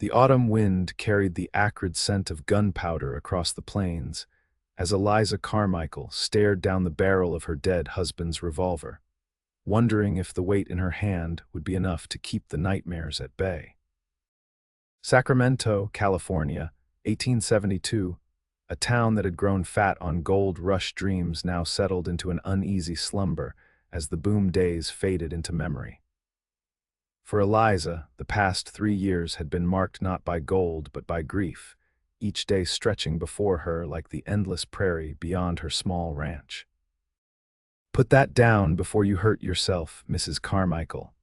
The autumn wind carried the acrid scent of gunpowder across the plains as Eliza Carmichael stared down the barrel of her dead husband's revolver, wondering if the weight in her hand would be enough to keep the nightmares at bay. Sacramento, California, 1872, a town that had grown fat on gold rush dreams now settled into an uneasy slumber as the boom days faded into memory. For Eliza, the past 3 years had been marked not by gold but by grief, each day stretching before her like the endless prairie beyond her small ranch. "Put that down before you hurt yourself, Mrs. Carmichael,"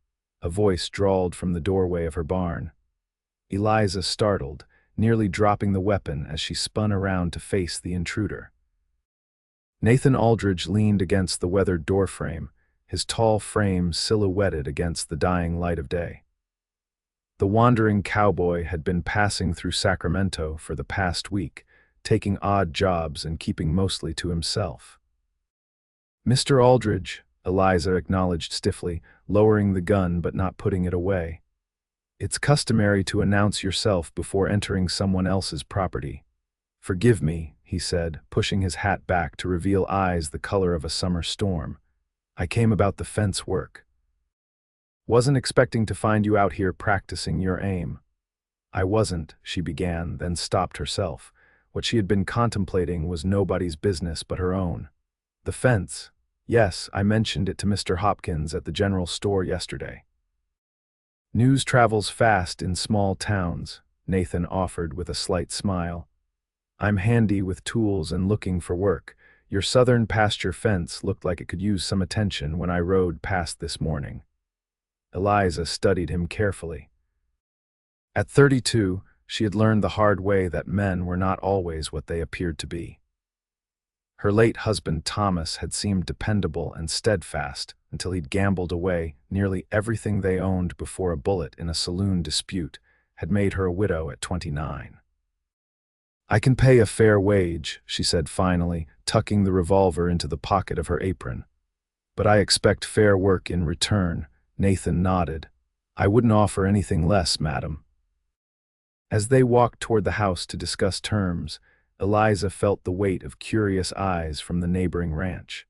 a voice drawled from the doorway of her barn. Eliza startled, nearly dropping the weapon as she spun around to face the intruder. Nathan Aldridge leaned against the weathered doorframe, his tall frame silhouetted against the dying light of day. The wandering cowboy had been passing through Sacramento for the past week, taking odd jobs and keeping mostly to himself. "Mr. Aldridge," Eliza acknowledged stiffly, lowering the gun but not putting it away. "It's customary to announce yourself before entering someone else's property." "Forgive me," he said, pushing his hat back to reveal eyes the color of a summer storm. "I came about the fence work. Wasn't expecting to find you out here practicing your aim." "I wasn't," she began, then stopped herself. What she had been contemplating was nobody's business but her own. "The fence. Yes, I mentioned it to Mr. Hopkins at the general store yesterday." "News travels fast in small towns," Nathan offered with a slight smile. "I'm handy with tools and looking for work. Your southern pasture fence looked like it could use some attention when I rode past this morning." Eliza studied him carefully. At 32, she had learned the hard way that men were not always what they appeared to be. Her late husband Thomas had seemed dependable and steadfast until he'd gambled away nearly everything they owned before a bullet in a saloon dispute had made her a widow at 29. "I can pay a fair wage," she said finally, tucking the revolver into the pocket of her apron. "But I expect fair work in return." Nathan nodded. "I wouldn't offer anything less, madam." As they walked toward the house to discuss terms, Eliza felt the weight of curious eyes from the neighboring ranch.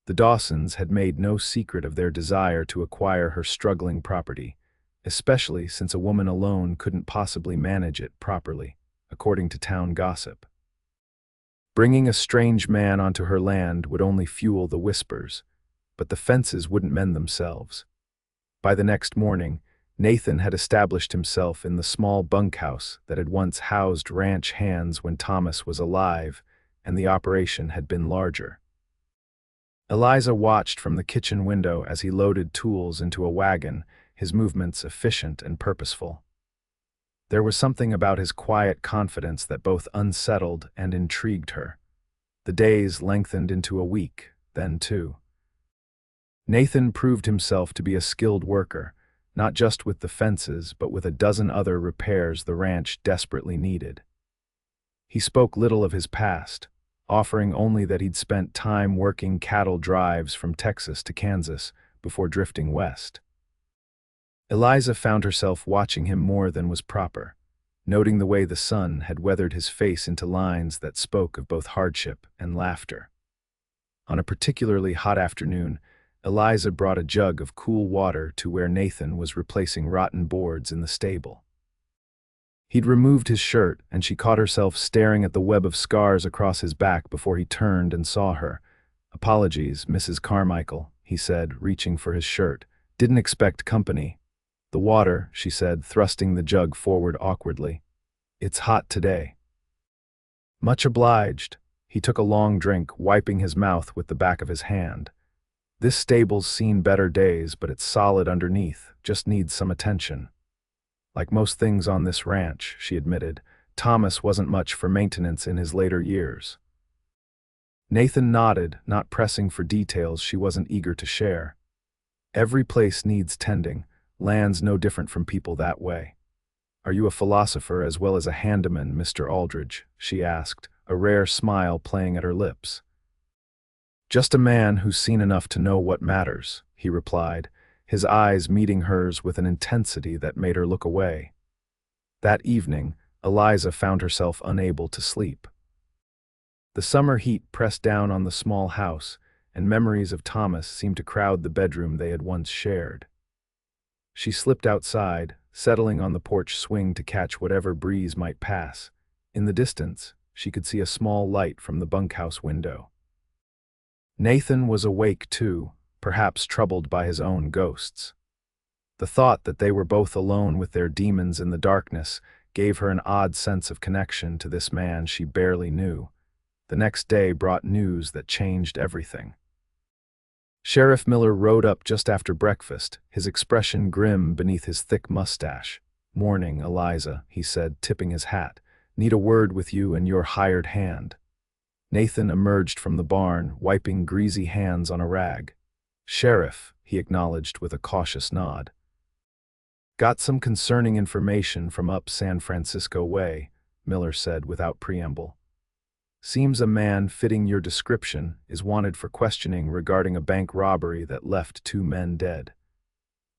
The Dawsons had made no secret of their desire to acquire her struggling property, especially since a woman alone couldn't possibly manage it properly, according to town gossip. Bringing a strange man onto her land would only fuel the whispers, but the fences wouldn't mend themselves. By the next morning, Nathan had established himself in the small bunkhouse that had once housed ranch hands when Thomas was alive, and the operation had been larger. Eliza watched from the kitchen window as he loaded tools into a wagon, his movements efficient and purposeful. There was something about his quiet confidence that both unsettled and intrigued her. The days lengthened into a week, then 2. Nathan proved himself to be a skilled worker, not just with the fences but with a dozen other repairs the ranch desperately needed. He spoke little of his past, offering only that he'd spent time working cattle drives from Texas to Kansas before drifting west. Eliza found herself watching him more than was proper, noting the way the sun had weathered his face into lines that spoke of both hardship and laughter. On a particularly hot afternoon, Eliza brought a jug of cool water to where Nathan was replacing rotten boards in the stable. He'd removed his shirt, and she caught herself staring at the web of scars across his back before he turned and saw her. "Apologies, Mrs. Carmichael," he said, reaching for his shirt. "Didn't expect company." "The water," she said, thrusting the jug forward awkwardly. "It's hot today." "Much obliged." He took a long drink, wiping his mouth with the back of his hand. "This stable's seen better days, but it's solid underneath, just needs some attention." "Like most things on this ranch," she admitted, "Thomas wasn't much for maintenance in his later years." Nathan nodded, not pressing for details she wasn't eager to share. "Every place needs tending. Land's no different from people that way." "Are you a philosopher as well as a handyman, Mr. Aldridge?" she asked, a rare smile playing at her lips. "Just a man who's seen enough to know what matters," he replied, his eyes meeting hers with an intensity that made her look away. That evening, Eliza found herself unable to sleep. The summer heat pressed down on the small house, and memories of Thomas seemed to crowd the bedroom they had once shared. She slipped outside, settling on the porch swing to catch whatever breeze might pass. In the distance, she could see a small light from the bunkhouse window. Nathan was awake too, perhaps troubled by his own ghosts. The thought that they were both alone with their demons in the darkness gave her an odd sense of connection to this man she barely knew. The next day brought news that changed everything. Sheriff Miller rode up just after breakfast, his expression grim beneath his thick mustache. "Morning, Eliza," he said, tipping his hat. "Need a word with you and your hired hand." Nathan emerged from the barn, wiping greasy hands on a rag. "Sheriff," he acknowledged with a cautious nod. "Got some concerning information from up San Francisco way," Miller said without preamble. "Seems a man fitting your description is wanted for questioning regarding a bank robbery that left 2 men dead."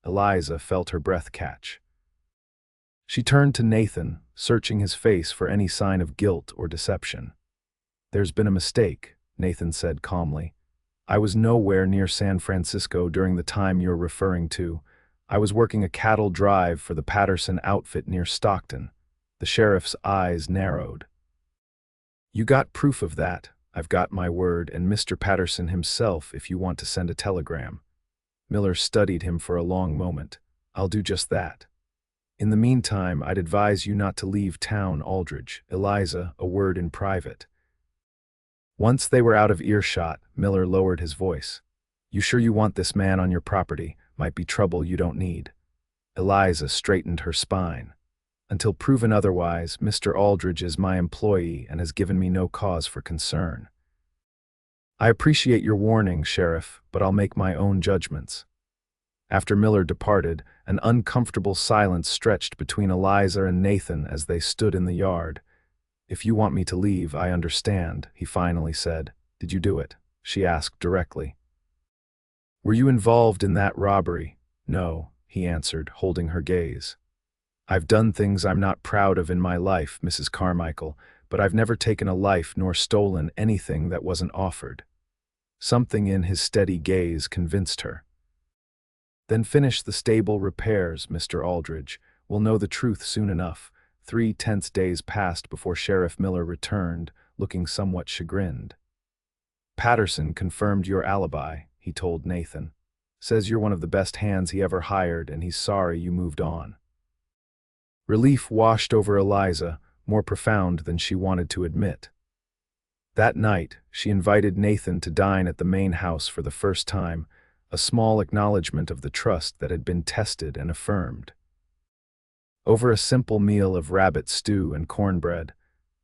Eliza felt her breath catch. She turned to Nathan, searching his face for any sign of guilt or deception. "There's been a mistake," Nathan said calmly. "I was nowhere near San Francisco during the time you're referring to. I was working a cattle drive for the Patterson outfit near Stockton." The sheriff's eyes narrowed. "You got proof of that. I've got my word, and Mr. Patterson himself if you want to send a telegram." Miller studied him for a long moment. "I'll do just that. In the meantime, I'd advise you not to leave town, Aldridge. Eliza, a word in private." Once they were out of earshot, Miller lowered his voice. "You sure you want this man on your property? Might be trouble you don't need." Eliza straightened her spine. "Until proven otherwise, Mr. Aldridge is my employee and has given me no cause for concern." "I appreciate your warning, Sheriff, but I'll make my own judgments." After Miller departed, an uncomfortable silence stretched between Eliza and Nathan as they stood in the yard. "If you want me to leave, I understand," he finally said. "Did you do it?" she asked directly. "Were you involved in that robbery?" "No," he answered, holding her gaze. "I've done things I'm not proud of in my life, Mrs. Carmichael, but I've never taken a life nor stolen anything that wasn't offered." Something in his steady gaze convinced her. "Then finish the stable repairs, Mr. Aldridge. We'll know the truth soon enough." 3 tense days passed before Sheriff Miller returned, looking somewhat chagrined. "Patterson confirmed your alibi," he told Nathan. "Says you're one of the best hands he ever hired and he's sorry you moved on." Relief washed over Eliza, more profound than she wanted to admit. That night, she invited Nathan to dine at the main house for the first time, a small acknowledgement of the trust that had been tested and affirmed. Over a simple meal of rabbit stew and cornbread,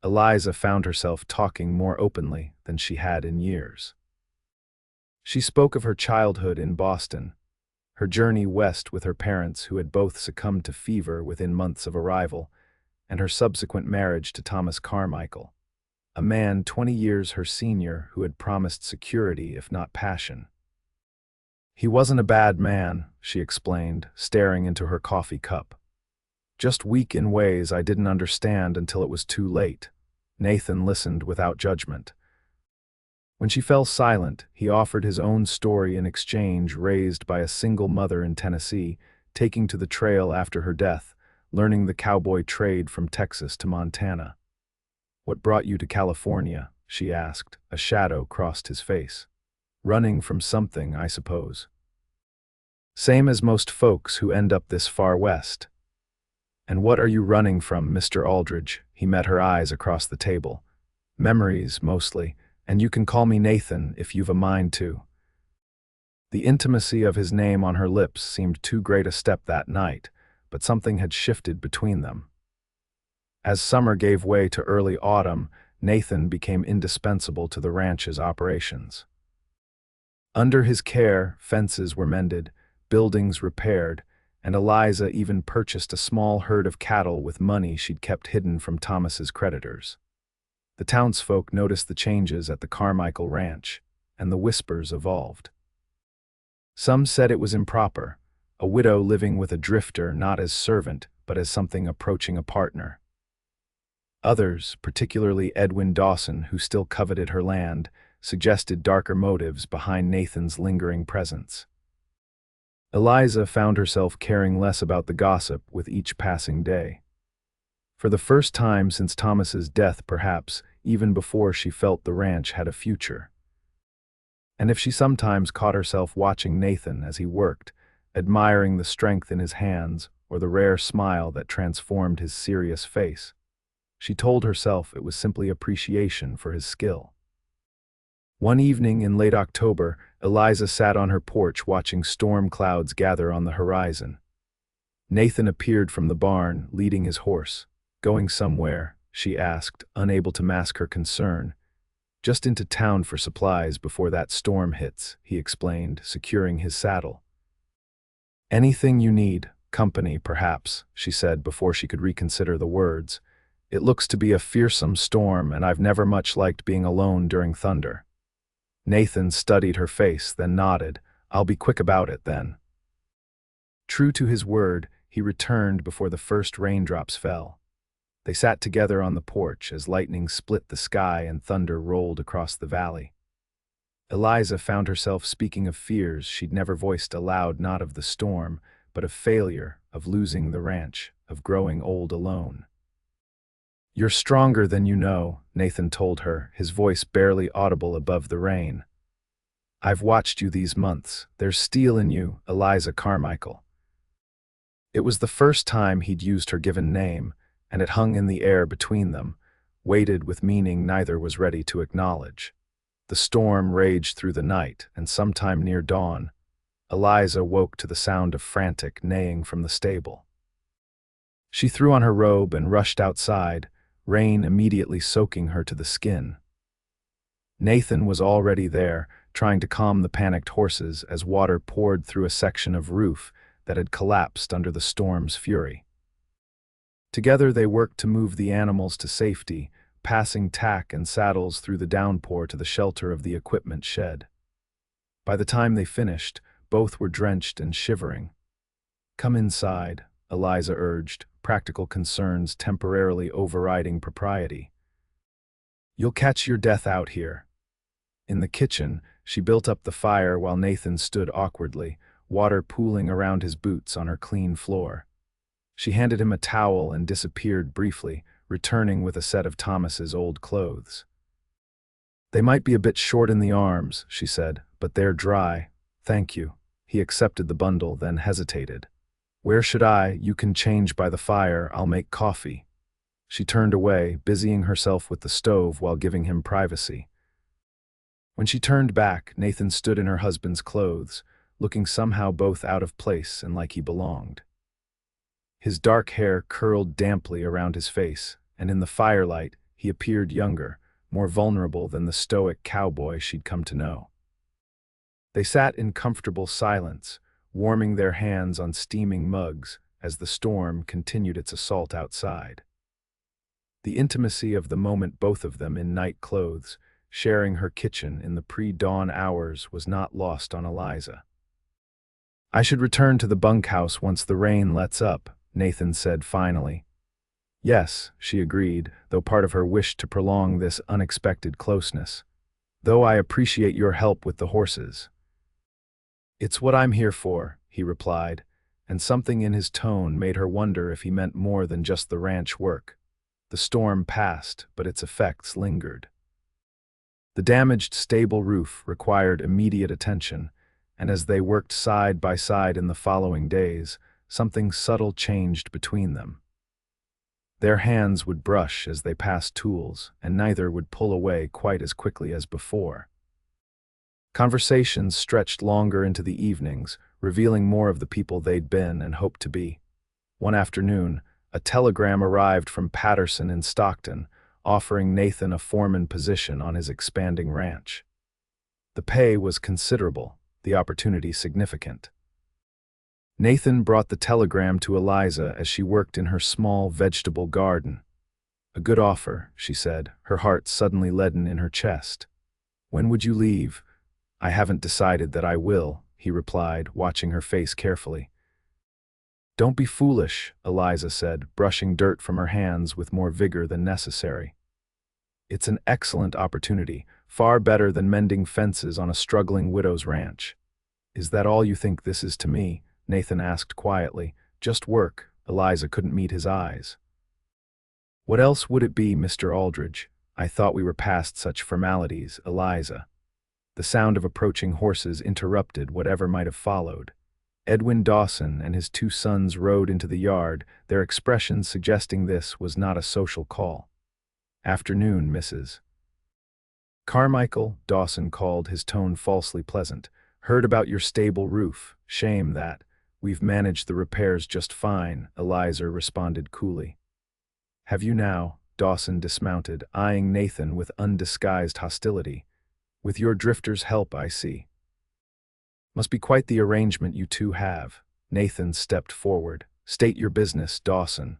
Eliza found herself talking more openly than she had in years. She spoke of her childhood in Boston, her journey west with her parents who had both succumbed to fever within months of arrival, and her subsequent marriage to Thomas Carmichael, a man 20 years her senior who had promised security if not passion. "He wasn't a bad man," she explained, staring into her coffee cup. "Just weak in ways I didn't understand until it was too late." Nathan listened without judgment. When she fell silent, he offered his own story in exchange, raised by a single mother in Tennessee, taking to the trail after her death, learning the cowboy trade from Texas to Montana. "What brought you to California?" she asked. A shadow crossed his face. "Running from something, I suppose." "Same as most folks who end up this far west." "And what are you running from, Mr. Aldridge?" He met her eyes across the table. "Memories, mostly, and you can call me Nathan if you've a mind to." The intimacy of his name on her lips seemed too great a step that night, but something had shifted between them. As summer gave way to early autumn, Nathan became indispensable to the ranch's operations. Under his care, fences were mended, buildings repaired, and Eliza even purchased a small herd of cattle with money she'd kept hidden from Thomas's creditors. The townsfolk noticed the changes at the Carmichael ranch, and the whispers evolved. Some said it was improper, a widow living with a drifter not as servant, but as something approaching a partner. Others, particularly Edwin Dawson, who still coveted her land, suggested darker motives behind Nathan's lingering presence. Eliza found herself caring less about the gossip with each passing day. For the first time since Thomas's death, perhaps, even before she felt the ranch had a future. And if she sometimes caught herself watching Nathan as he worked, admiring the strength in his hands or the rare smile that transformed his serious face, she told herself it was simply appreciation for his skill. One evening in late October, Eliza sat on her porch watching storm clouds gather on the horizon. Nathan appeared from the barn, leading his horse. "Going somewhere?" she asked, unable to mask her concern. "Just into town for supplies before that storm hits," he explained, securing his saddle. "Anything you need, company perhaps," she said before she could reconsider the words. "It looks to be a fearsome storm, and I've never much liked being alone during thunder." Nathan studied her face, then nodded. "I'll be quick about it, then." True to his word, he returned before the first raindrops fell. They sat together on the porch as lightning split the sky and thunder rolled across the valley. Eliza found herself speaking of fears she'd never voiced aloud, not of the storm, but of failure, of losing the ranch, of growing old alone. "You're stronger than you know," Nathan told her, his voice barely audible above the rain. "I've watched you these months. There's steel in you, Eliza Carmichael." It was the first time he'd used her given name, and it hung in the air between them, weighted with meaning neither was ready to acknowledge. The storm raged through the night, and sometime near dawn, Eliza woke to the sound of frantic neighing from the stable. She threw on her robe and rushed outside, rain immediately soaking her to the skin. Nathan was already there, trying to calm the panicked horses as water poured through a section of roof that had collapsed under the storm's fury. Together they worked to move the animals to safety, passing tack and saddles through the downpour to the shelter of the equipment shed. By the time they finished, both were drenched and shivering. "Come inside," Eliza urged, practical concerns temporarily overriding propriety. "You'll catch your death out here." In the kitchen, she built up the fire while Nathan stood awkwardly, water pooling around his boots on her clean floor. She handed him a towel and disappeared briefly, returning with a set of Thomas's old clothes. "They might be a bit short in the arms," she said, "but they're dry. Thank you." He accepted the bundle, then hesitated. "Where should I? You can change by the fire. I'll make coffee." She turned away, busying herself with the stove while giving him privacy. When she turned back, Nathan stood in her husband's clothes, looking somehow both out of place and like he belonged. His dark hair curled damply around his face, and in the firelight, he appeared younger, more vulnerable than the stoic cowboy she'd come to know. They sat in comfortable silence, warming their hands on steaming mugs as the storm continued its assault outside. The intimacy of the moment, both of them in night clothes, sharing her kitchen in the pre-dawn hours, was not lost on Eliza. "I should return to the bunkhouse once the rain lets up," Nathan said finally. "Yes," she agreed, though part of her wished to prolong this unexpected closeness. "Though I appreciate your help with the horses." "It's what I'm here for," he replied, and something in his tone made her wonder if he meant more than just the ranch work. The storm passed, but its effects lingered. The damaged stable roof required immediate attention, and as they worked side by side in the following days, something subtle changed between them. Their hands would brush as they passed tools, and neither would pull away quite as quickly as before. Conversations stretched longer into the evenings, revealing more of the people they'd been and hoped to be. One afternoon, a telegram arrived from Patterson in Stockton, offering Nathan a foreman position on his expanding ranch. The pay was considerable, the opportunity significant. Nathan brought the telegram to Eliza as she worked in her small vegetable garden. "A good offer," she said, her heart suddenly leaden in her chest. "When would you leave?" "I haven't decided that I will," he replied, watching her face carefully. Don't be foolish, Eliza said, brushing dirt from her hands with more vigor than necessary. It's an excellent opportunity, far better than mending fences on a struggling widow's ranch. Is that all you think this is to me? Nathan asked quietly. Just work. Eliza couldn't meet his eyes. What else would it be, Mr. Aldridge? I thought we were past such formalities, Eliza. The sound of approaching horses interrupted whatever might have followed. Edwin Dawson and his two sons rode into the yard, their expressions suggesting this was not a social call. Afternoon, Mrs. Carmichael, Dawson called, his tone falsely pleasant. Heard about your stable roof. Shame that. We've managed the repairs just fine, Eliza responded coolly. Have you now? Dawson dismounted, eyeing Nathan with undisguised hostility. With your drifter's help, I see. Must be quite the arrangement you two have. Nathan stepped forward. State your business, Dawson.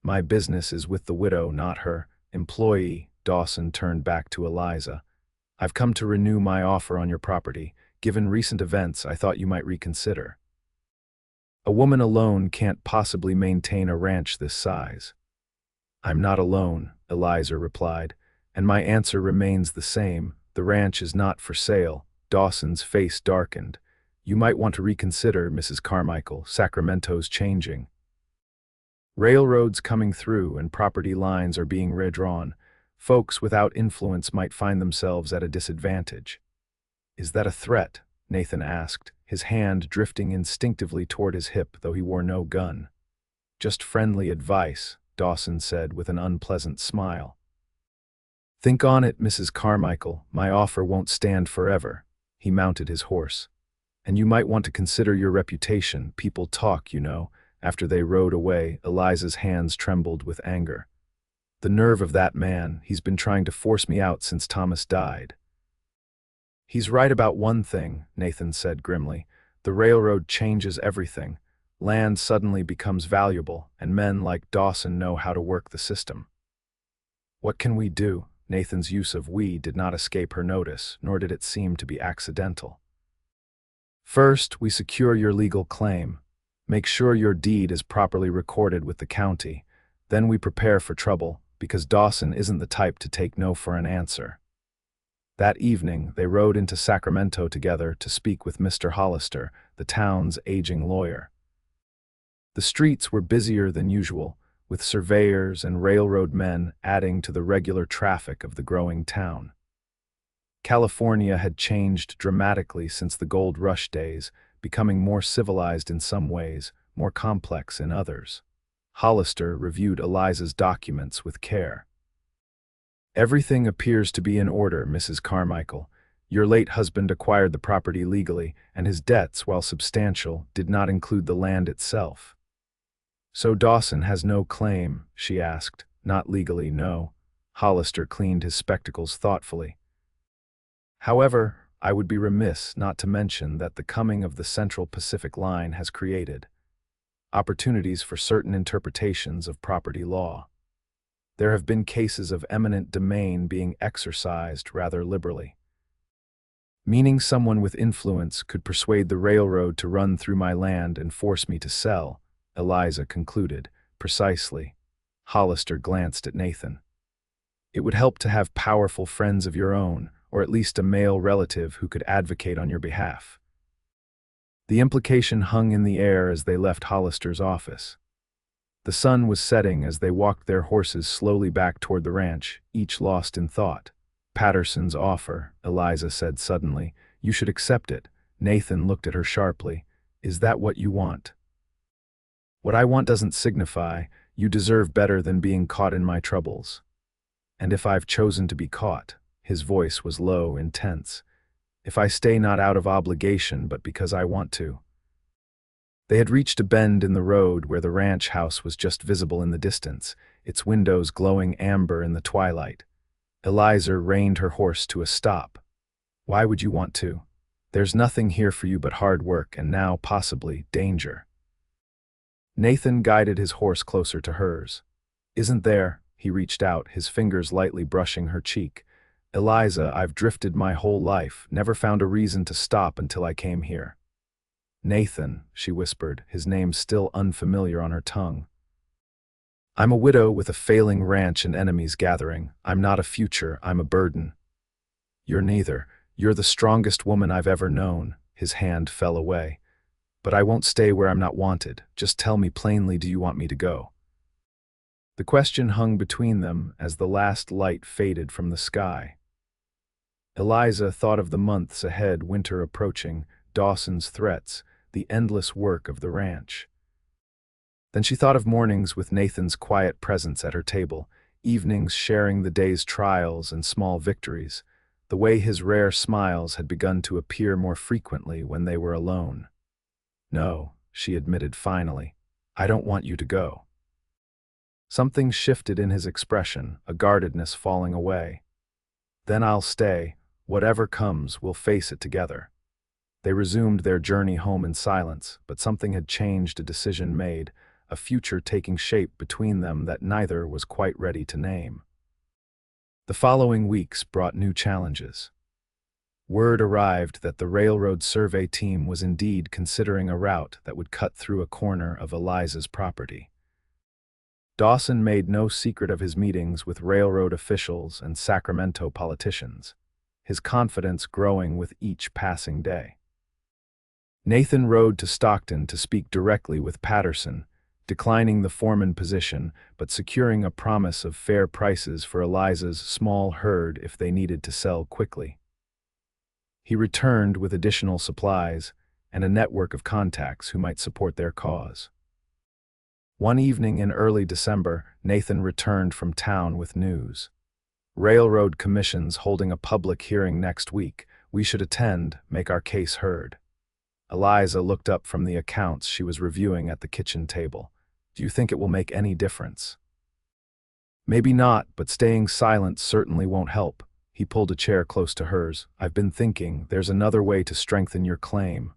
My business is with the widow, not her employee. Dawson turned back to Eliza. I've come to renew my offer on your property. Given recent events, I thought you might reconsider. A woman alone can't possibly maintain a ranch this size. I'm not alone, Eliza replied, and my answer remains the same. The ranch is not for sale. Dawson's face darkened. You might want to reconsider, Mrs. Carmichael. Sacramento's changing. Railroads coming through and property lines are being redrawn. Folks without influence might find themselves at a disadvantage. Is that a threat? Nathan asked, his hand drifting instinctively toward his hip, though he wore no gun. Just friendly advice, Dawson said with an unpleasant smile. Think on it, Mrs. Carmichael. My offer won't stand forever. He mounted his horse. And you might want to consider your reputation. People talk, you know. After they rode away, Eliza's hands trembled with anger. The nerve of that man. He's been trying to force me out since Thomas died. He's right about one thing, Nathan said grimly. The railroad changes everything. Land suddenly becomes valuable, and men like Dawson know how to work the system. What can we do? Nathan's use of we did not escape her notice, nor did it seem to be accidental. First, we secure your legal claim. Make sure your deed is properly recorded with the county. Then we prepare for trouble, because Dawson isn't the type to take no for an answer. That evening, they rode into Sacramento together to speak with Mr. Hollister, the town's aging lawyer. The streets were busier than usual, with surveyors and railroad men adding to the regular traffic of the growing town. California had changed dramatically since the gold rush days, becoming more civilized in some ways, more complex in others. Hollister reviewed Eliza's documents with care. Everything appears to be in order, Mrs. Carmichael. Your late husband acquired the property legally, and his debts, while substantial, did not include the land itself. So Dawson has no claim, she asked. Not legally, no. Hollister cleaned his spectacles thoughtfully. However, I would be remiss not to mention that the coming of the Central Pacific Line has created opportunities for certain interpretations of property law. There have been cases of eminent domain being exercised rather liberally. Meaning someone with influence could persuade the railroad to run through my land and force me to sell, Eliza concluded, precisely. Hollister glanced at Nathan. It would help to have powerful friends of your own, or at least a male relative who could advocate on your behalf. The implication hung in the air as they left Hollister's office. The sun was setting as they walked their horses slowly back toward the ranch, each lost in thought. Patterson's offer, Eliza said suddenly. You should accept it. Nathan looked at her sharply. Is that what you want? What I want doesn't signify. You deserve better than being caught in my troubles. And if I've chosen to be caught, his voice was low, intense. If I stay not out of obligation, but because I want to. They had reached a bend in the road where the ranch house was just visible in the distance, its windows glowing amber in the twilight. Eliza reined her horse to a stop. Why would you want to? There's nothing here for you but hard work and now, possibly, danger. Nathan guided his horse closer to hers. Isn't there? He reached out, his fingers lightly brushing her cheek. Eliza, I've drifted my whole life, never found a reason to stop until I came here. Nathan, she whispered, his name still unfamiliar on her tongue. I'm a widow with a failing ranch and enemies gathering. I'm not a future, I'm a burden. You're neither. You're the strongest woman I've ever known. His hand fell away. But I won't stay where I'm not wanted. Just tell me plainly, do you want me to go? The question hung between them as the last light faded from the sky. Eliza thought of the months ahead, winter approaching, Dawson's threats, the endless work of the ranch. Then she thought of mornings with Nathan's quiet presence at her table, evenings sharing the day's trials and small victories, the way his rare smiles had begun to appear more frequently when they were alone. No, she admitted finally, I don't want you to go. Something shifted in his expression, a guardedness falling away. Then I'll stay. Whatever comes, we'll face it together. They resumed their journey home in silence, but something had changed, a decision made, a future taking shape between them that neither was quite ready to name. The following weeks brought new challenges. Word arrived that the railroad survey team was indeed considering a route that would cut through a corner of Eliza's property. Dawson made no secret of his meetings with railroad officials and Sacramento politicians, his confidence growing with each passing day. Nathan rode to Stockton to speak directly with Patterson, declining the foreman position but securing a promise of fair prices for Eliza's small herd if they needed to sell quickly. He returned with additional supplies and a network of contacts who might support their cause. One evening in early December, Nathan returned from town with news. Railroad Commission's holding a public hearing next week. We should attend, make our case heard. Eliza looked up from the accounts she was reviewing at the kitchen table. Do you think it will make any difference? Maybe not, but staying silent certainly won't help. He pulled a chair close to hers. I've been thinking, there's another way to strengthen your claim.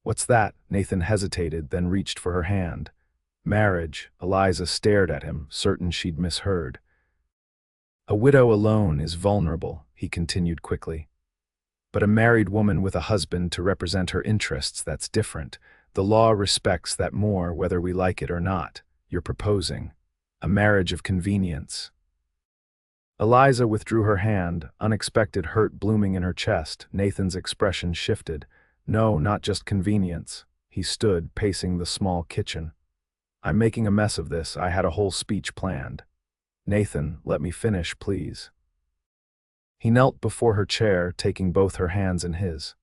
What's that? Nathan hesitated, then reached for her hand. Marriage. Eliza stared at him, certain she'd misheard. A widow alone is vulnerable, he continued quickly. But a married woman with a husband to represent her interests, that's different. The law respects that more whether we like it or not. You're proposing a marriage of convenience. Eliza withdrew her hand, unexpected hurt blooming in her chest. Nathan's expression shifted. No, not just convenience. He stood, pacing the small kitchen. I'm making a mess of this. I had a whole speech planned. Nathan, let me finish, please. He knelt before her chair, taking both her hands in his.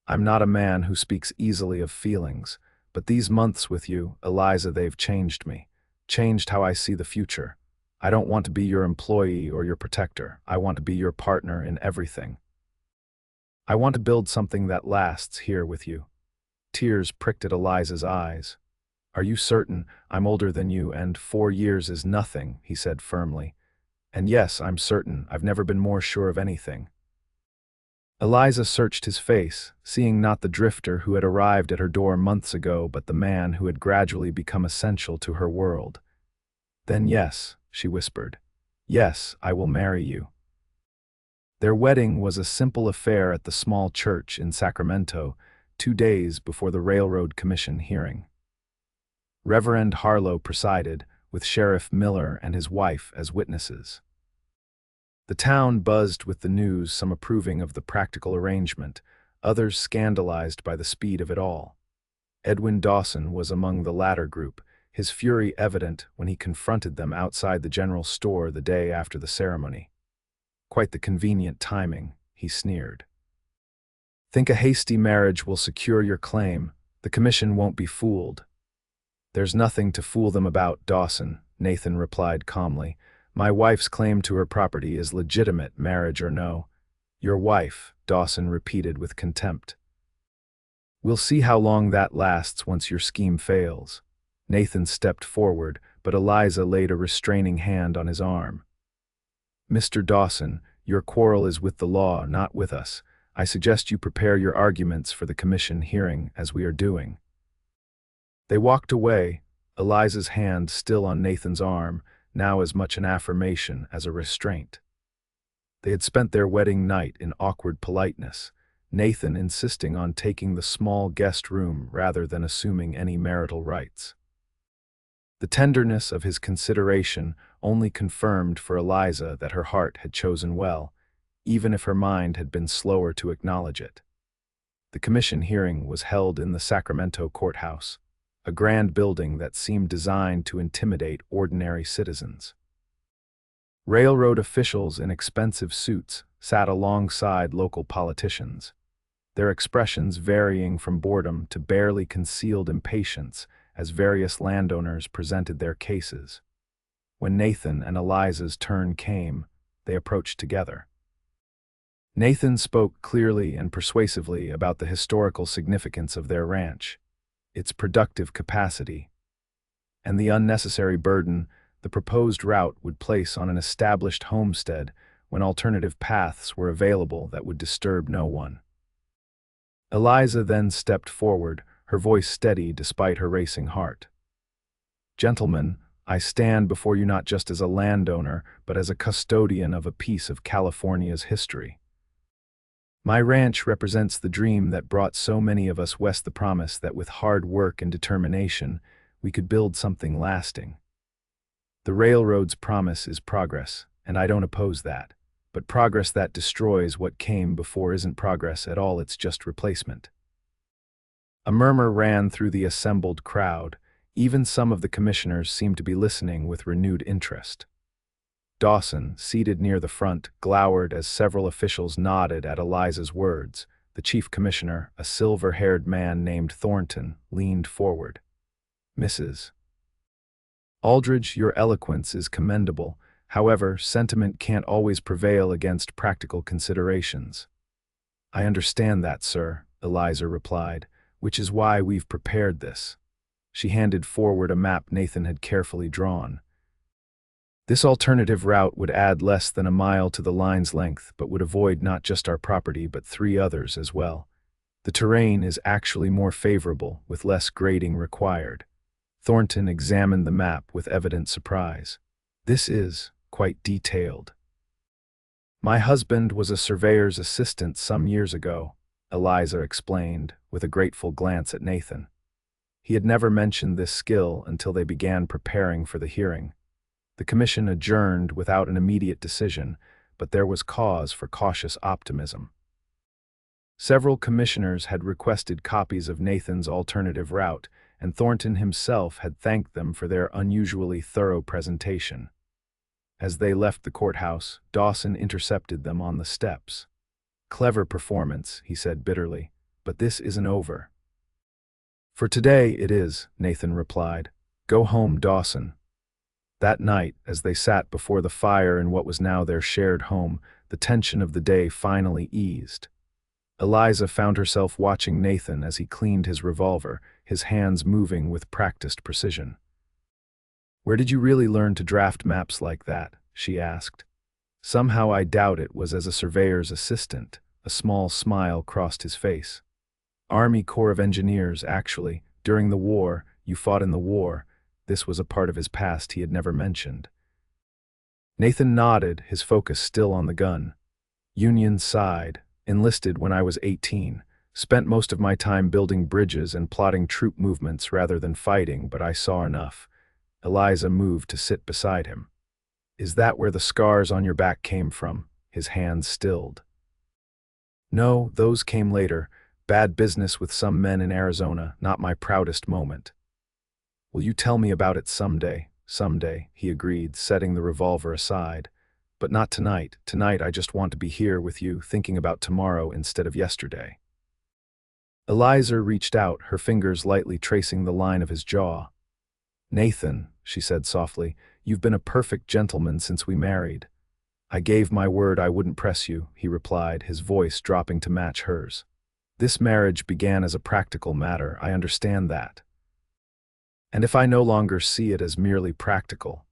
I'm not a man who speaks easily of feelings, but these months with you, Eliza, they've changed me, changed how I see the future. I don't want to be your employee or your protector. I want to be your partner in everything. I want to build something that lasts here with you. Tears pricked at Eliza's eyes. Are you certain? I'm older than you, and 4 years is nothing, he said firmly. And yes, I'm certain. I've never been more sure of anything. Eliza searched his face, seeing not the drifter who had arrived at her door months ago, but the man who had gradually become essential to her world. Then yes, she whispered. Yes, I will marry you. Their wedding was a simple affair at the small church in Sacramento, 2 days before the Railroad Commission hearing. Reverend Harlow presided, with Sheriff Miller and his wife as witnesses. The town buzzed with the news, some approving of the practical arrangement, others scandalized by the speed of it all. Edwin Dawson was among the latter group, his fury evident when he confronted them outside the general store the day after the ceremony. Quite the convenient timing, he sneered. Think a hasty marriage will secure your claim. The commission won't be fooled. There's nothing to fool them about, Dawson, Nathan replied calmly. My wife's claim to her property is legitimate, marriage or no. Your wife, Dawson repeated with contempt. We'll see how long that lasts once your scheme fails. Nathan stepped forward, but Eliza laid a restraining hand on his arm. Mr. Dawson, your quarrel is with the law, not with us. I suggest you prepare your arguments for the commission hearing, as we are doing. They walked away, Eliza's hand still on Nathan's arm, now as much an affirmation as a restraint. They had spent their wedding night in awkward politeness. Nathan insisting on taking the small guest room rather than assuming any marital rights. The tenderness of his consideration only confirmed for Eliza that her heart had chosen well, even if her mind had been slower to acknowledge it. The commission hearing was held in the Sacramento courthouse, a grand building that seemed designed to intimidate ordinary citizens. Railroad officials in expensive suits sat alongside local politicians, their expressions varying from boredom to barely concealed impatience as various landowners presented their cases. When Nathan and Eliza's turn came, they approached together. Nathan spoke clearly and persuasively about the historical significance of their ranch, its productive capacity, and the unnecessary burden the proposed route would place on an established homestead when alternative paths were available that would disturb no one. Eliza then stepped forward, her voice steady despite her racing heart. "Gentlemen, I stand before you not just as a landowner, but as a custodian of a piece of California's history. My ranch represents the dream that brought so many of us west, the promise that with hard work and determination, we could build something lasting. The railroad's promise is progress, and I don't oppose that. But progress that destroys what came before isn't progress at all, it's just replacement." A murmur ran through the assembled crowd. Even some of the commissioners seemed to be listening with renewed interest. Dawson, seated near the front, glowered as several officials nodded at Eliza's words. The chief commissioner, a silver-haired man named Thornton, leaned forward. "Mrs. Aldridge, your eloquence is commendable. However, sentiment can't always prevail against practical considerations." "I understand that, sir," Eliza replied, "which is why we've prepared this." She handed forward a map Nathan had carefully drawn. "This alternative route would add less than a mile to the line's length, but would avoid not just our property but 3 others as well. The terrain is actually more favorable, with less grading required." Thornton examined the map with evident surprise. "This is quite detailed." "My husband was a surveyor's assistant some years ago," Eliza explained, with a grateful glance at Nathan. He had never mentioned this skill until they began preparing for the hearing. The commission adjourned without an immediate decision, but there was cause for cautious optimism. Several commissioners had requested copies of Nathan's alternative route, and Thornton himself had thanked them for their unusually thorough presentation. As they left the courthouse, Dawson intercepted them on the steps. "Clever performance," he said bitterly, "but this isn't over." "For today it is," Nathan replied. "Go home, Dawson." That night, as they sat before the fire in what was now their shared home, the tension of the day finally eased. Eliza found herself watching Nathan as he cleaned his revolver, his hands moving with practiced precision. "Where did you really learn to draft maps like that?" she asked. "Somehow I doubt it was as a surveyor's assistant." A small smile crossed his face. "Army Corps of Engineers, actually. During the war, you fought in the war." This was a part of his past he had never mentioned. Nathan nodded, his focus still on the gun. Union sighed. "Enlisted when I was 18. Spent most of my time building bridges and plotting troop movements rather than fighting, but I saw enough." Eliza moved to sit beside him. "Is that where the scars on your back came from?" His hands stilled. "No, those came later. Bad business with some men in Arizona, not my proudest moment." "Will you tell me about it someday?" "Someday," he agreed, setting the revolver aside. "But not tonight. Tonight I just want to be here with you, thinking about tomorrow instead of yesterday." Eliza reached out, her fingers lightly tracing the line of his jaw. "Nathan," she said softly, "you've been a perfect gentleman since we married." "I gave my word I wouldn't press you," he replied, his voice dropping to match hers. "This marriage began as a practical matter, I understand that. And if I no longer see it as merely practical—"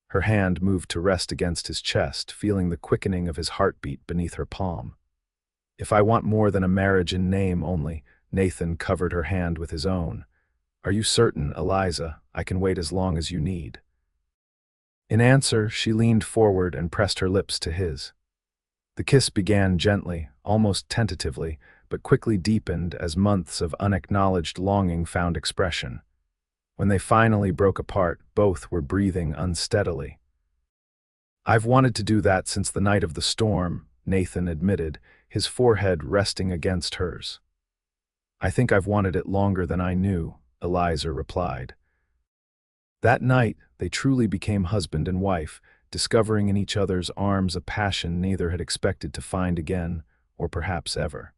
Her hand moved to rest against his chest, feeling the quickening of his heartbeat beneath her palm. "If I want more than a marriage in name only," Nathan covered her hand with his own. "Are you certain, Eliza? I can wait as long as you need." In answer, she leaned forward and pressed her lips to his. The kiss began gently, almost tentatively, but quickly deepened as months of unacknowledged longing found expression. When they finally broke apart, both were breathing unsteadily. "I've wanted to do that since the night of the storm," Nathan admitted, his forehead resting against hers. "I think I've wanted it longer than I knew," Eliza replied. That night, they truly became husband and wife, discovering in each other's arms a passion neither had expected to find again, or perhaps ever.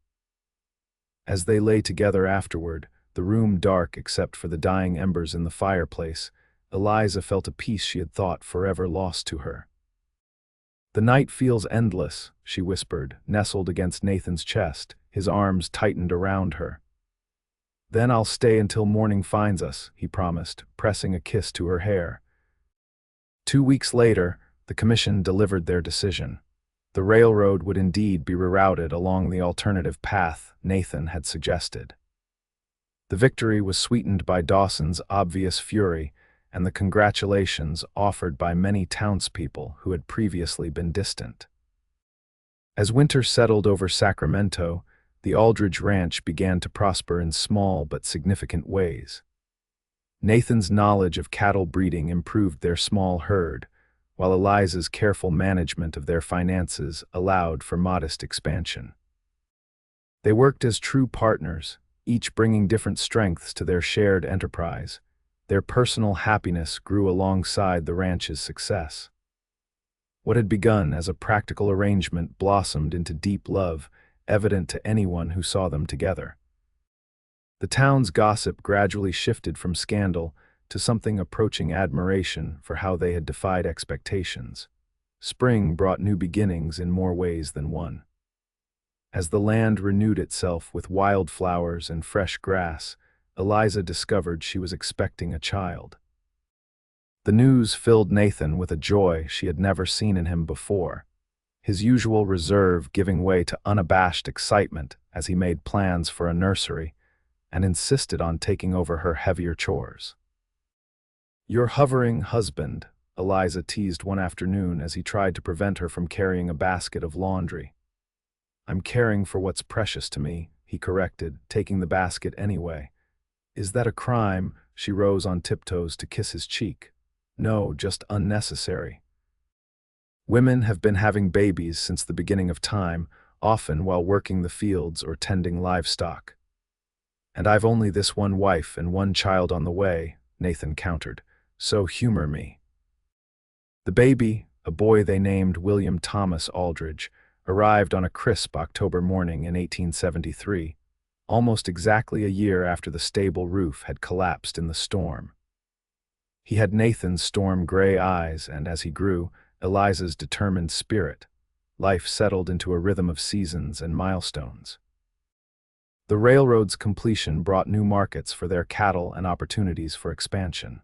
As they lay together afterward, the room dark except for the dying embers in the fireplace, Eliza felt a peace she had thought forever lost to her. "The night feels endless," she whispered, nestled against Nathan's chest, his arms tightened around her. "Then I'll stay until morning finds us," he promised, pressing a kiss to her hair. 2 weeks later, the commission delivered their decision. The railroad would indeed be rerouted along the alternative path Nathan had suggested. The victory was sweetened by Dawson's obvious fury and the congratulations offered by many townspeople who had previously been distant. As winter settled over Sacramento, the Aldridge ranch began to prosper in small but significant ways. Nathan's knowledge of cattle breeding improved their small herd, while Eliza's careful management of their finances allowed for modest expansion. They worked as true partners, each bringing different strengths to their shared enterprise. Their personal happiness grew alongside the ranch's success. What had begun as a practical arrangement blossomed into deep love, evident to anyone who saw them together. The town's gossip gradually shifted from scandal to something approaching admiration for how they had defied expectations. Spring brought new beginnings in more ways than one. As the land renewed itself with wildflowers and fresh grass, Eliza discovered she was expecting a child. The news filled Nathan with a joy she had never seen in him before, his usual reserve giving way to unabashed excitement as he made plans for a nursery and insisted on taking over her heavier chores. "Your hovering husband," Eliza teased one afternoon as he tried to prevent her from carrying a basket of laundry. "I'm caring for what's precious to me," he corrected, taking the basket anyway. "Is that a crime?" She rose on tiptoes to kiss his cheek. "No, just unnecessary. Women have been having babies since the beginning of time, often while working the fields or tending livestock. And I've only this one wife and one child on the way," Nathan countered, "so humor me." The baby, a boy they named William Thomas Aldridge, arrived on a crisp October morning in 1873, almost exactly a year after the stable roof had collapsed in the storm. He had Nathan's storm-gray eyes, and as he grew, Eliza's determined spirit. Life settled into a rhythm of seasons and milestones. The railroad's completion brought new markets for their cattle and opportunities for expansion.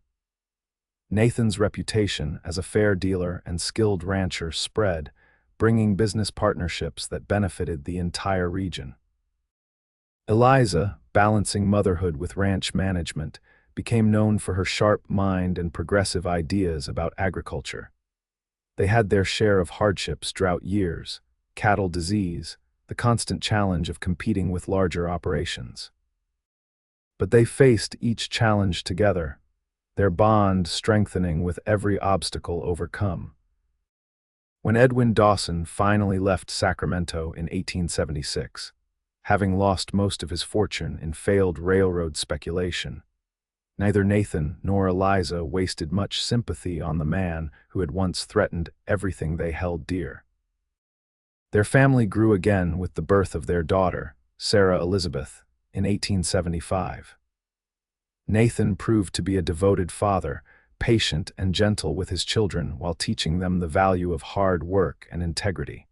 Nathan's reputation as a fair dealer and skilled rancher spread, bringing business partnerships that benefited the entire region. Eliza, balancing motherhood with ranch management, became known for her sharp mind and progressive ideas about agriculture. They had their share of hardships: drought years, cattle disease, the constant challenge of competing with larger operations. But they faced each challenge together, their bond strengthening with every obstacle overcome. When Edwin Dawson finally left Sacramento in 1876, having lost most of his fortune in failed railroad speculation, neither Nathan nor Eliza wasted much sympathy on the man who had once threatened everything they held dear. Their family grew again with the birth of their daughter, Sarah Elizabeth, in 1875. Nathan proved to be a devoted father, patient and gentle with his children while teaching them the value of hard work and integrity.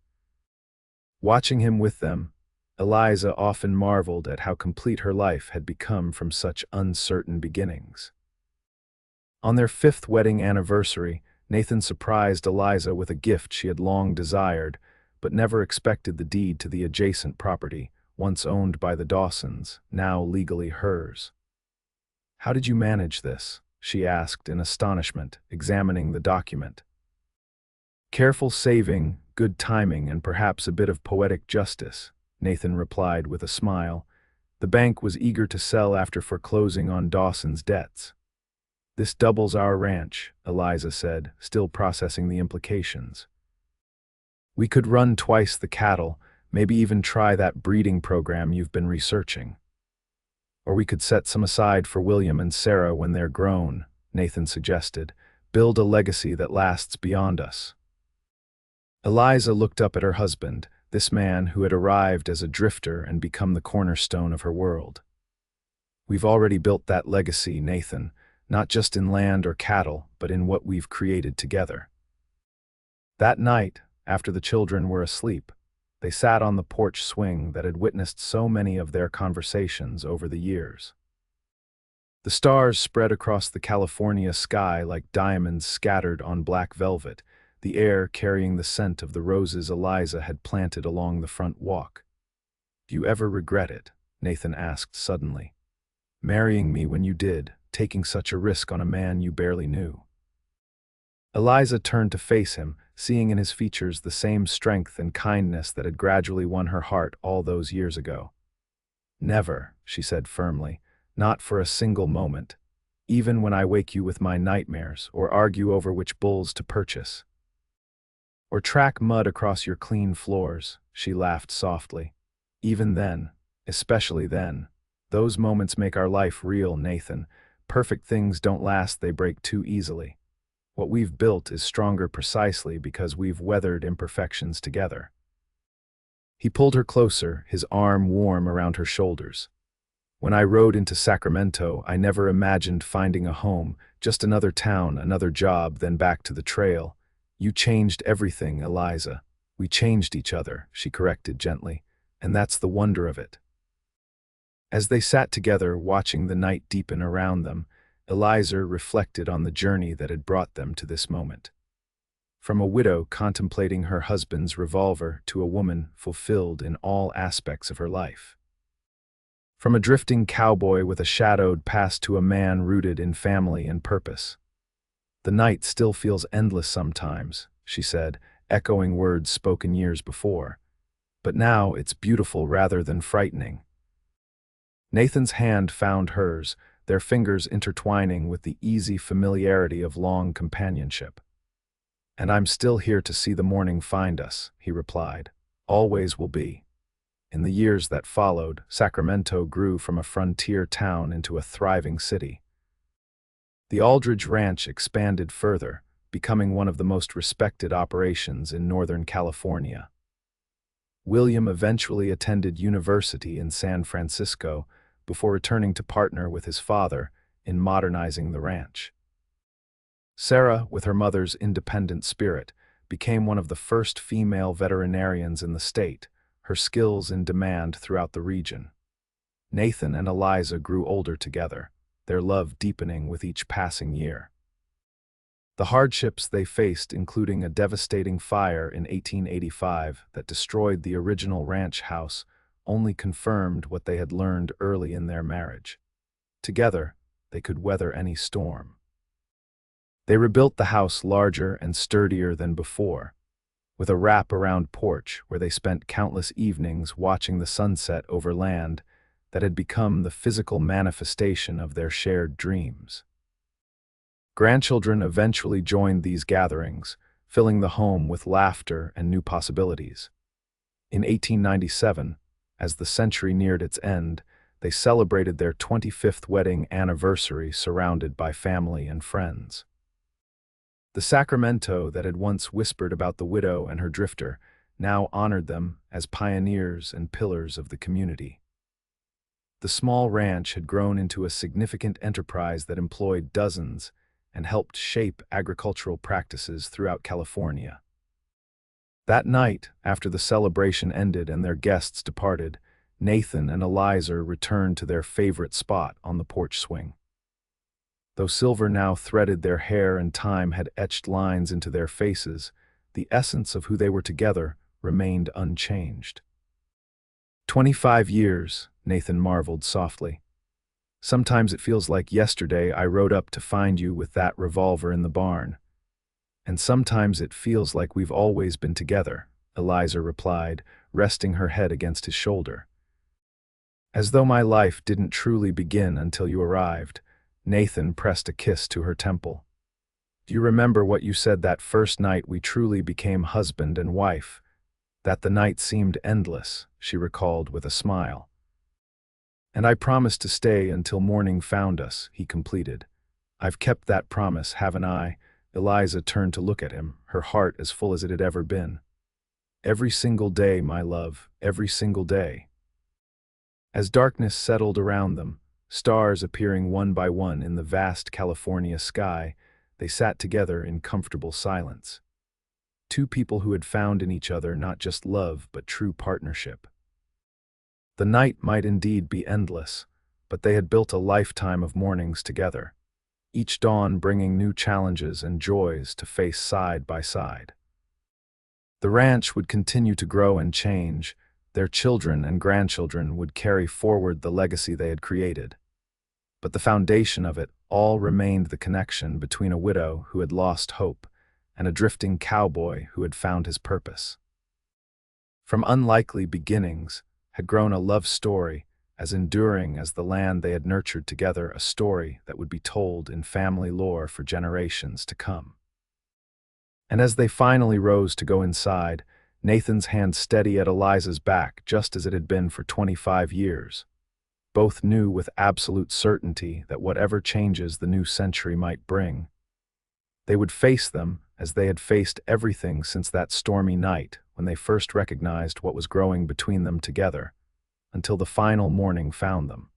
Watching him with them, Eliza often marveled at how complete her life had become from such uncertain beginnings. On their 5th wedding anniversary, Nathan surprised Eliza with a gift she had long desired, but never expected: the deed to the adjacent property, once owned by the Dawsons, now legally hers. "How did you manage this?" she asked in astonishment, examining the document. "Careful saving, good timing, and perhaps a bit of poetic justice," Nathan replied with a smile. The bank was eager to sell after foreclosing on Dawson's debts. This doubles our ranch, Eliza said, still processing the implications. We could run twice the cattle, maybe even try that breeding program you've been researching. Or we could set some aside for William and Sarah when they're grown, Nathan suggested. Build a legacy that lasts beyond us. Eliza looked up at her husband, this man who had arrived as a drifter and become the cornerstone of her world. We've already built that legacy, Nathan, not just in land or cattle, but in what we've created together. That night, after the children were asleep, they sat on the porch swing that had witnessed so many of their conversations over the years. The stars spread across the California sky like diamonds scattered on black velvet, the air carrying the scent of the roses Eliza had planted along the front walk. "Do you ever regret it?" Nathan asked suddenly. "Marrying me when you did, taking such a risk on a man you barely knew." Eliza turned to face him, seeing in his features the same strength and kindness that had gradually won her heart all those years ago. "Never," she said firmly, "not for a single moment, even when I wake you with my nightmares or argue over which bulls to purchase. Or track mud across your clean floors," she laughed softly. "Even then, especially then, those moments make our life real, Nathan. Perfect things don't last, they break too easily. What we've built is stronger precisely because we've weathered imperfections together." He pulled her closer, his arm warm around her shoulders. "When I rode into Sacramento, I never imagined finding a home, just another town, another job, then back to the trail. You changed everything, Eliza. We changed each other," she corrected gently, "and that's the wonder of it." As they sat together, watching the night deepen around them, Eliza reflected on the journey that had brought them to this moment. From a widow contemplating her husband's revolver to a woman fulfilled in all aspects of her life. From a drifting cowboy with a shadowed past to a man rooted in family and purpose. "The night still feels endless sometimes," she said, echoing words spoken years before. "But now it's beautiful rather than frightening." Nathan's hand found hers, their fingers intertwining with the easy familiarity of long companionship. "And I'm still here to see the morning find us," he replied. "Always will be." In the years that followed, Sacramento grew from a frontier town into a thriving city. The Aldridge Ranch expanded further, becoming one of the most respected operations in Northern California. William eventually attended university in San Francisco before returning to partner with his father in modernizing the ranch. Sarah, with her mother's independent spirit, became one of the first female veterinarians in the state, her skills in demand throughout the region. Nathan and Eliza grew older together, their love deepening with each passing year. The hardships they faced, including a devastating fire in 1885 that destroyed the original ranch house, only confirmed what they had learned early in their marriage. Together, they could weather any storm. They rebuilt the house larger and sturdier than before, with a wrap-around porch where they spent countless evenings watching the sunset over land that had become the physical manifestation of their shared dreams. Grandchildren eventually joined these gatherings, filling the home with laughter and new possibilities. In 1897, as the century neared its end, they celebrated their 25th wedding anniversary surrounded by family and friends. The Sacramento that had once whispered about the widow and her drifter now honored them as pioneers and pillars of the community. The small ranch had grown into a significant enterprise that employed dozens and helped shape agricultural practices throughout California. That night, after the celebration ended and their guests departed, Nathan and Eliza returned to their favorite spot on the porch swing. Though silver now threaded their hair and time had etched lines into their faces, the essence of who they were together remained unchanged. 25 years, Nathan marveled softly. "Sometimes it feels like yesterday I rode up to find you with that revolver in the barn. And sometimes it feels like we've always been together," Eliza replied, resting her head against his shoulder. As though my life didn't truly begin until you arrived, Nathan pressed a kiss to her temple. Do you remember what you said that first night we truly became husband and wife? That the night seemed endless, she recalled with a smile. And I promised to stay until morning found us, he completed. I've kept that promise, haven't I? Eliza turned to look at him, her heart as full as it had ever been. Every single day, my love, every single day. As darkness settled around them, stars appearing one by one in the vast California sky, they sat together in comfortable silence. Two people who had found in each other not just love but true partnership. The night might indeed be endless, but they had built a lifetime of mornings together, each dawn bringing new challenges and joys to face side by side. The ranch would continue to grow and change. Their children and grandchildren would carry forward the legacy they had created. But the foundation of it all remained the connection between a widow who had lost hope and a drifting cowboy who had found his purpose. From unlikely beginnings had grown a love story as enduring as the land they had nurtured together, a story that would be told in family lore for generations to come. And as they finally rose to go inside, Nathan's hand steady at Eliza's back just as it had been for 25 years. Both knew with absolute certainty that whatever changes the new century might bring, they would face them as they had faced everything since that stormy night when they first recognized what was growing between them together, until the final morning found them.